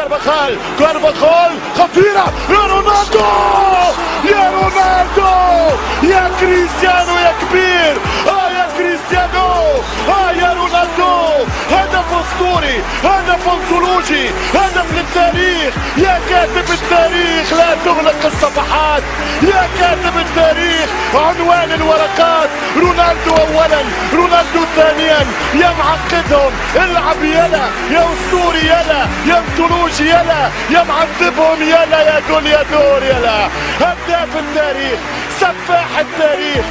كارفاخال خطيرة يا رونالدو يا رونالدو يا كريستيانو يا كبير يا كريستيانو يا رونالدو هدف اسطوري هدف انطولوجي هدف للتاريخ يا كاتب التاريخ لا تغلق الصفحات يا كاتب التاريخ عنوان الورقات رونالدو اولا رونالدو ثانيا يا معقدهم العب يلا يا اسطوري يلا يا انطولوجي يلا يا معذبهم يلا يا جوليادور يلا هداف التاريخ سفاح التاريخ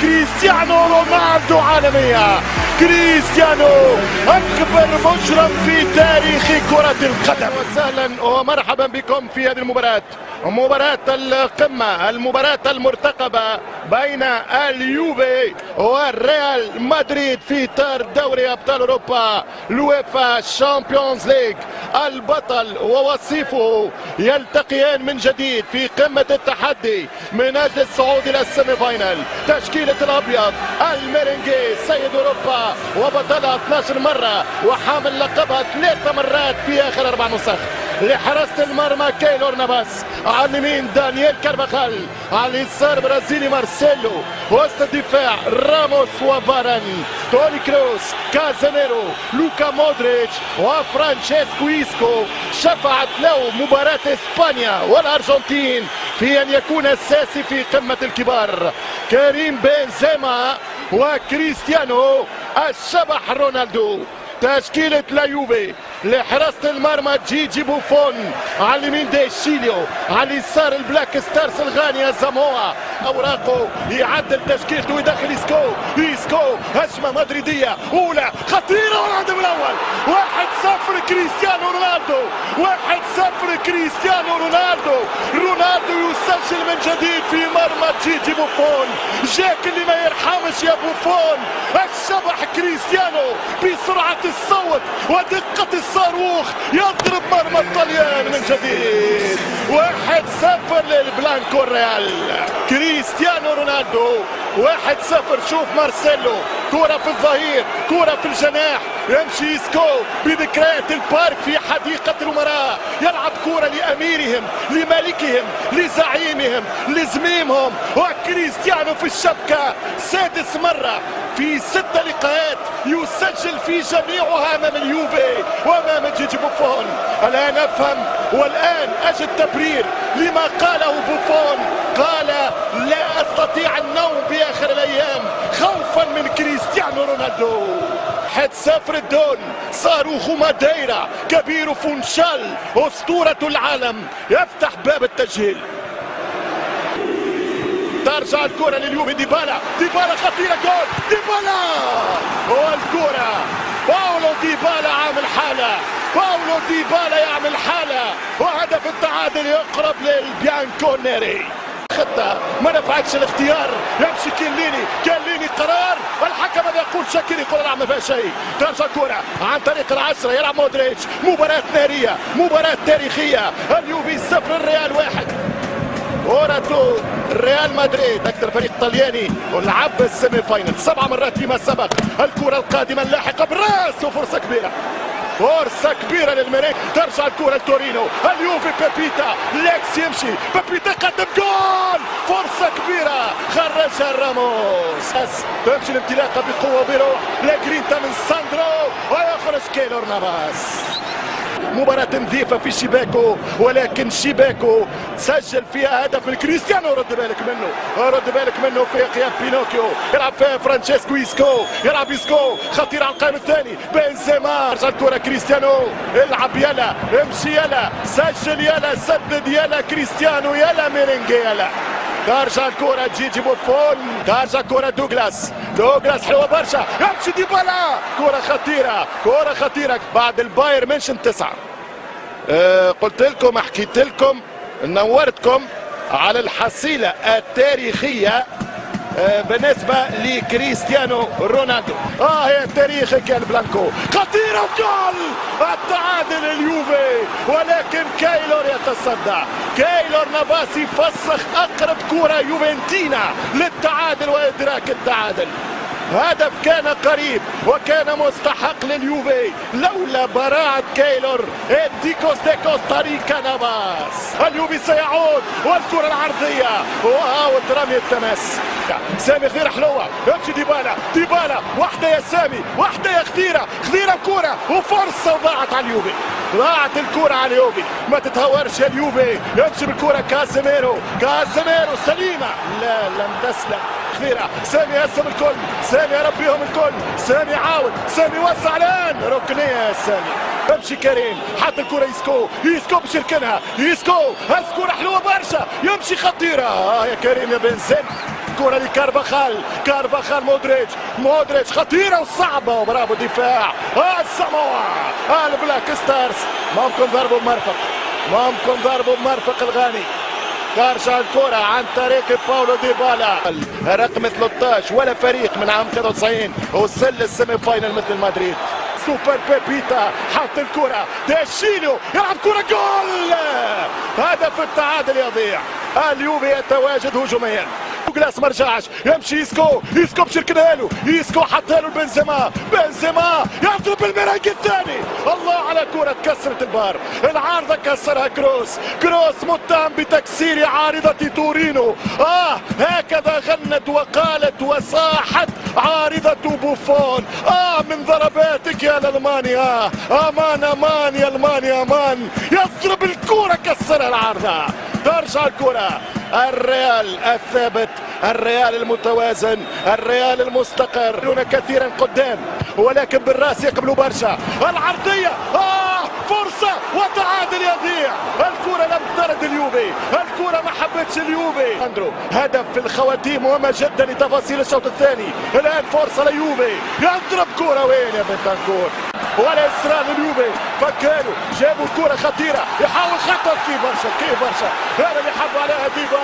كريستيانو رونالدو عالمية كريستيانو أكبر مجرم في تاريخ كرة القدم. وسهلا ومرحبا بكم في هذه المباراة، مباراة القمة، المباراة المرتقبة بين اليوفي والريال مدريد في إطار دوري أبطال أوروبا الويفا شامبيونز ليج. البطل ووصيفه يلتقيان من جديد في قمة التحدي من أجل الصعود إلى السيمي فاينل. تشكيلة الأبيض الميرينجي سيد أوروبا وبطلها 12 مرة وحامل لقبها 3 مرات في آخر 4 نسخ. لحراسة المرمى كايلور نافاس، على اليمين دانييل كارفاخال، على اليسار برازيلي مارسيلو، وسط الدفاع راموس وفاران، توني كروس، كازاميرو، لوكا مودريتش وفرانشيسكو إيسكو. شفعت له مباراة إسبانيا والأرجنتين في أن يكون أساسي في قمة الكبار. كريم بنزيما وكريستيانو الشبح رونالدو. تشكيلة لا يوفي لحراسة المرمى جيجي بوفون، على اليمين دي شيليو، على اليسار البلاك ستارز الغانية زاموا. اوراقه يعدل تشكيلته ويدخل إيسكو هجمة مدريدية أولى خطيرة والهدف الأول 1-0 كريستيانو رونالدو 1-0 كريستيانو رونالدو يسجل من جديد في مرمى جيجي بوفون. جاك اللي ما يرحمش يا بوفون. الشبح كريستيانو بسرعة الصوت ودقة الصاروخ يضرب مرمى الطليان من جديد. 1-0 للبلانكو الريال. كريستيانو رونالدو 1-0. شوف مارسيلو، كرة في الظهير، كرة في الجناح، يمشي إيسكو بذكريات البارك في حديقة الأمراء، يلعب كرة لأميرهم لملكهم لزعيمهم لزميمهم. وكريستيانو في الشبكة 6 مرة في 6 لقاءات يسجل في جميعها أمام اليوفي وأمام جيجي بوفون. الآن أفهم والآن أجد تبرير لما قاله بوفون. قال لا أستطيع النوم بآخر الأيام خوفا من كريستيانو رونالدو. 1-0 الدون، صاروخ ماديرا، كبير فونشال أسطورة العالم يفتح باب التسجيل. ترجع الكرة لليوفي، ديبالا خطيرة، جول ديبالا والكرة باولو ديبالا عامل حالة، باولو ديبالا يعمل حالة وهدف التعادل يقرب للبيانكونيري. خطة ما نفعتش الاختيار، يمشي كيليني قرار، الحكم ماذا يقول؟ شاكير يقول لا ما فيها شيء. ترجع الكرة عن طريق ال10 يلعب مودريتش. مباراة نارية، مباراة تاريخية. اليوفي 0 الريال 1. اوراتو ريال مدريد اكثر فريق طلياني ولعب السيمي فاينل 7 مرات فيما سبق. الكرة القادمة اللاحقة بالراس وفرصة كبيرة للميرينج. ترجع الكرة لتورينو، اليوفي بيبيتا، ليكس يمشي، بيبيتا قدم جول، فرصة كبيرة خرجها راموس. تمشي الانطلاقة بقوة وبروح لجرينتا من ساندرو ويخرج كايلور نافاس. مباراة نظيفة في شباكه، ولكن شباكه سجل فيها هدف من كريستيانو. رد بالك منه في قيام بينوكيو، يلعب فيها فرانشيسكو يلعب إيسكو خطير على القائم الثاني. بنزيما رجع الكرة كريستيانو، العب يلا، امشي يلا، سجل يلا، سدد يلا كريستيانو يلا ميرينجي يلا. ترجع الكرة جيجي بوفون، ترجع كرة دوغلاس حلوة برشا، يمشي ديبالا، كرة خطيرة بعد الباير منشن 9. قلت لكم، حكيت لكم، نورتكم على الحصيلة التاريخية بالنسبة لكريستيانو رونالدو. هي تاريخك يا البلانكو. خطيرة وجول التعادل اليوفي، ولكن كايلور يتصدى. كايلور نافاس يفسخ أقرب كرة يوفنتينا للتعادل وإدراك التعادل. هدف كان قريب وكان مستحق لليوفي لولا براعة كايلور ديكوس دي كوستاريكا نافاس. اليوفي سيعود والكرة العرضية وأوت رمي التماس. سامي خضيرة حلوة يمشي ديبالا واحدة يا سامي واحدة يا خضيرة كرة وفرصة وضاعت على اليوفي. ضاعت الكرة على اليوفي. ما تتهورش يا اليوفي. يمشي بالكرة كازيميرو سليمة لا لم تسلم. خضيرة سامي يقسم الكل. سامي يربيهم الكل. سامي عاود. سامي وسع الآن ركنية يا سامي. يمشي كريم حط الكرة يسكو باش يركنها يسكو كرة حلوة برشا يمشي خطيرة يا كريم يا بنزيما. كرة لكارفاخال مودريتش خطيرة وصعبة وبرافو دفاع الساموا البلاك ستارز. ممكن ضربه بمرفق الغاني. ترجع الكرة عن طريق باولو ديبالا رقم 13 ولا فريق من عام 93 وصل للسيمي فاينل مثل مدريد. سوبر بيبيتا حط الكرة داشينو يلعب كرة جول. هدف التعادل يضيع. اليوفي يتواجد هجوميا. دوغلاس ما رجعش يمشي يسكو باش يركنها له حطها له بنزيما يضرب بالمراق الثاني. الله على كرة كسرت البار. العارضة كسرها كروس متهم بتكسير عارضة تورينو. هكذا غنت وقالت وصاحت عارضة بوفون. من ضرباتك يا الألمانيا امان يا ألمانيا امان. يضرب الكرة كسرها العارضة. ترجع الكرة. الريال الثابت الريال المتوازن الريال المستقر كثيرا قدام ولكن بالراس يقبلوا برشا. العرضية فرصة وتعادل يضيع. الكرة لم ترد اليوفي. الكرة ما حبتش اليوفي. اندرو هدف في الخواتيم مهمة جدا لتفاصيل الشوط الثاني. الآن فرصة لليوفي يضرب كرة وين يا بنتنكور ولا إصرار لليوفي. فكانوا جابوا كرة خطيرة يحاول خطر كيف برشا هذا اللي حب عليها ديبالا.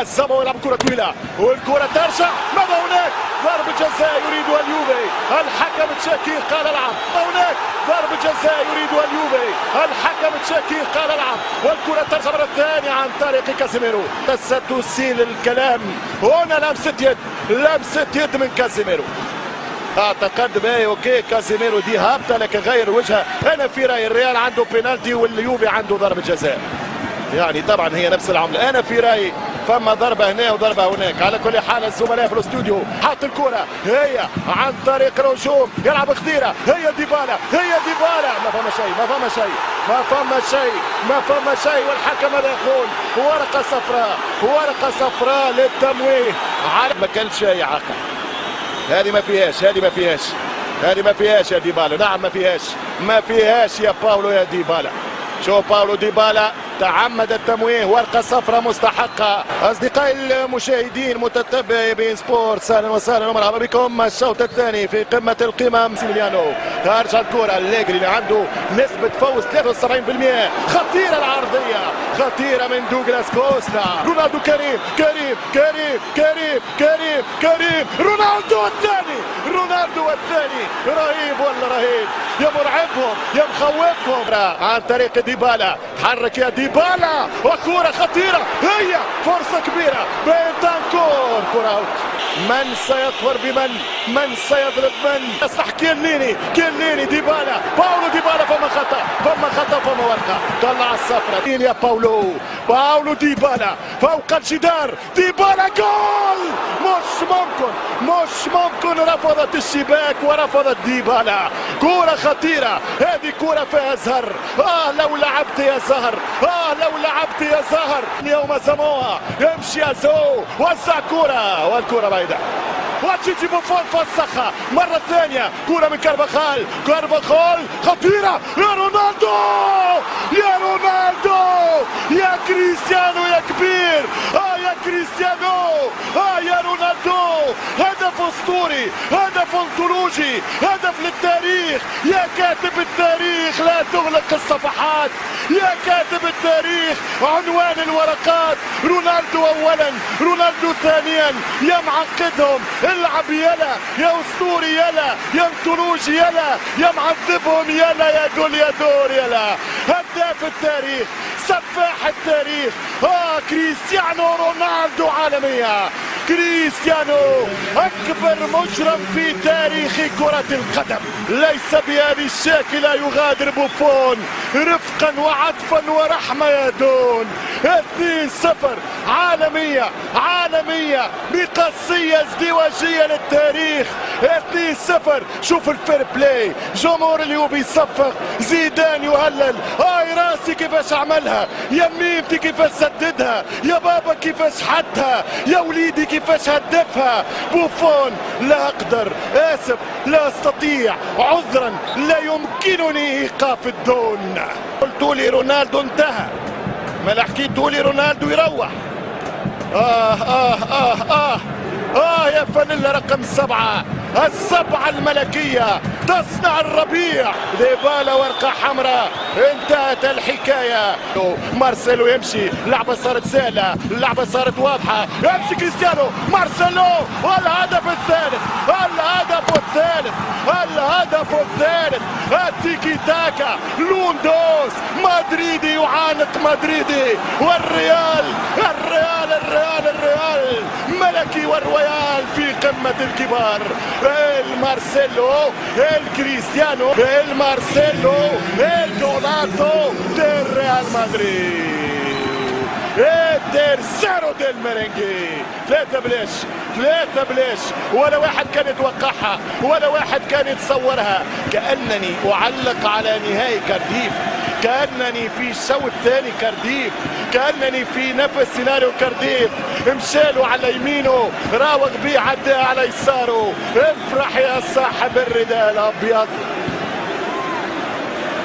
الزمو يلعب كرة طويلة والكرة ترجع. ماذا هناك ضربة جزاء يريدها اليوفي. الحكم تشاكير قال العب. هناك ضربة جزاء يريدها اليوفي. الحكم تشاكير قال العب والكرة ترجع مرة ثانية عن طريق كازيميرو. ستسيل الكلام هنا لمسة يد من كازيميرو. اعتقد اوكي كازيميرو دي هابطه لكن غير وجهها. انا في رايي الريال عنده بينالتي واليوفي عنده ضربه جزاء. يعني طبعا هي نفس العمله. انا في رايي فما ضربه هنا وضربه هناك. على كل حال الزملاء في الاستوديو حط الكره هي عن طريق الهجوم يلعب خضيره. هي ديبالا ما فما شيء والحكم ماذا يقول؟ ورقه صفراء للتمويه. ما كان شيء عاقل. هذه ما فيهاش يا ديبالا. نعم ما فيهاش يا باولو يا ديبالا. شوف باولو ديبالا تعمد التمويه. ورقة صفراء مستحقة. أصدقائي المشاهدين متتبعي بين سبورتس أهلا وسهلا ومرحبا بكم. الشوط الثاني في قمة القمم. سيميليانو ترجع الكرة الليجري اللي عنده نسبة فوز 73%. خطيرة العرضية خطيرة من دوغلاس كوستا. رونالدو كريم رونالدو الثاني رهيب ولا رهيب. يا مرعبهم يا مخوفهم. عن طريق ديبالا حرك يا ديبالا وكرة خطيرة. هي فرصة كبيرة بنتنكور. كرة اوت. من سيطور بمن سيضرب من. يصلح كيليني ديبالا باولو ديبالا. فما خطأ فما ورقة. طلع الصفرة يا باولو ديبالا فوق الجدار. ديبالا جول. مش ممكن رفضت الشباك ورفضت ديبالا. كرة خطيرة. هذه كرة فيها زهر. لو لعبت يا زهر اليوم ساموا يمشي يا زو وزع كرة والكرة بعيدة. وتشيتي بوفون فسخها مرة ثانية. كرة من كارفاخال خطيرة. يا رونالدو يا كريستيانو يا كبير. يا كريستيانو يا رونالدو. هدف اسطوري هدف انطولوجي هدف للتاريخ. يا كاتب التاريخ لا تغلق الصفحات. يا كاتب التاريخ عنوان الورقات. رونالدو اولا رونالدو ثانيا. يا معقدهم العب يلا يا اسطوري يلا يا انطولوجي يلا يا معذبهم يلا يا جوليادور يلا. هداف التاريخ سفاح التاريخ كريستيانو رونالدو عالمية. كريستيانو أكبر مجرم في تاريخ كرة القدم، ليس بهذه الشكل يغادر بوفون رفقا وعطفا ورحمة يا دون. 2-0 عالمية بقصية ازدواجية للتاريخ. 2-0. شوف الفير بلاي، جمهور اليوبي يصفق، زيدان يهلل. هاي راسي كيفاش عملها، يا ميمتي كيفاش سددها، يا بابا كيفاش حدها، يا وليدي كيفاش هدفها. بوفون لا أقدر، آسف لا أستطيع، عذرا لا يمكنني إيقاف الدون. قلتوا لي رونالدو انتهى، ما حكيتوا لي رونالدو يروح. يا فانيلا رقم 7، السبعة الملكية تصنع الربيع. ديبالا ورقة حمراء، انتهت الحكاية. مارسيلو يمشي، اللعبة صارت سهلة، اللعبة صارت واضحة، يمشي كريستيانو، مارسيلو، والهدف الثالث، الهدف الثالث. التيكي تاكا، لوندوس، مدريدي يعانق مدريدي، والريال ملكي، والريال في قمة الكبار. المارسيلو، الكريستيانو، المارسيلو، الجولاتو del Real Madrid. الترسيرو ديل ميرينجي. 3 بلاش، ولا واحد كان يتوقعها، ولا واحد كان يتصورها. كأنني أعلق على نهائي كارديف، كأنني في الشوط الثاني كارديف، كأنني في نفس سيناريو كارديف. مشالوا على يمينه، راوغ بيه عداه على يساره. افرح يا صاحب الرداء الأبيض.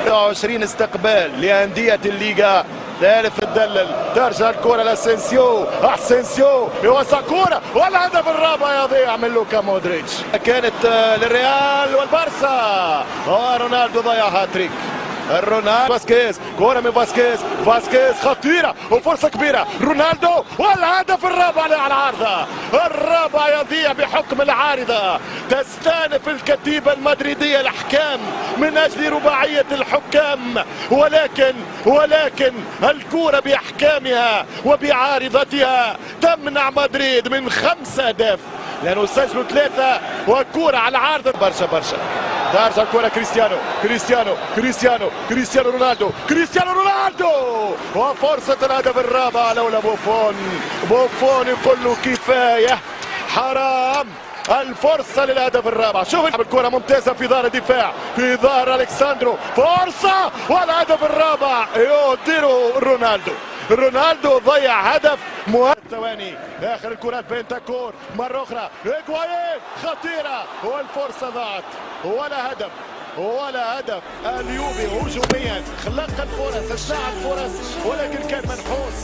20 استقبال لأندية الليغا. ثالث الدلل، ترجع الكرة لاسينسيو، يوسع كرة، والهدف الرابع يضيع من لوكا مودريتش. كانت للريال والبارسا، رونالدو ضيع هاتريك. رونالدو، فاسكيز، كرة من فاسكيز خطيرة وفرصة كبيرة. رونالدو، والهدف الرابع على العارضة. الرابع يضيع بحكم العارضة. تستانف الكتيبة المدريدية الأحكام من أجل رباعية الحكام، ولكن الكرة بأحكامها وبعارضتها تمنع مدريد من 5 أهداف، لأنه سجلوا 3 وكرة على العارضة. برشا ترجع الكرة كريستيانو رونالدو، وفرصة الهدف الرابع لولا بوفون يقول له كفاية، حرام. الفرصة للهدف الرابع. شوف الكرة ممتازة في ظهر الدفاع، في ظهر ألكساندرو، فرصة والهدف الرابع يديره رونالدو ضيع هدف مهم. ثواني آخر الكرات بنتاكور مرة أخرى، إيغوايين خطيرة، والفرصة ضاعت. ولا هدف. اليوبي هجوميا خلق الفرص، صنع الفرص، ولكن كان منحوس.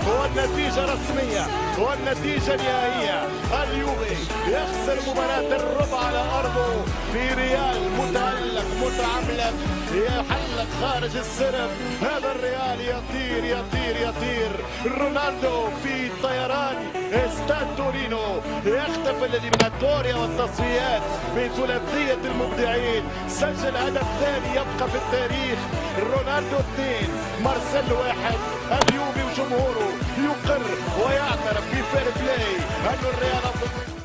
والنتيجة رسمية والنتيجة نهائية. اليوبي يخسر مباراة الربع على أرضه في ريال متألق متعملق، يحلق خارج السرب. هذا الريال يطير. رونالدو في طيران استاد تورينو، يختفي الإليميناتوريا والتصفيات بثلاثية المبدعين. سجل هدف ثاني يبقى في التاريخ. رونالدو 2، مارسيلو 1. اليوبي وجمهوره يقر ويعترف في فير بلاي أن الريال أفضل.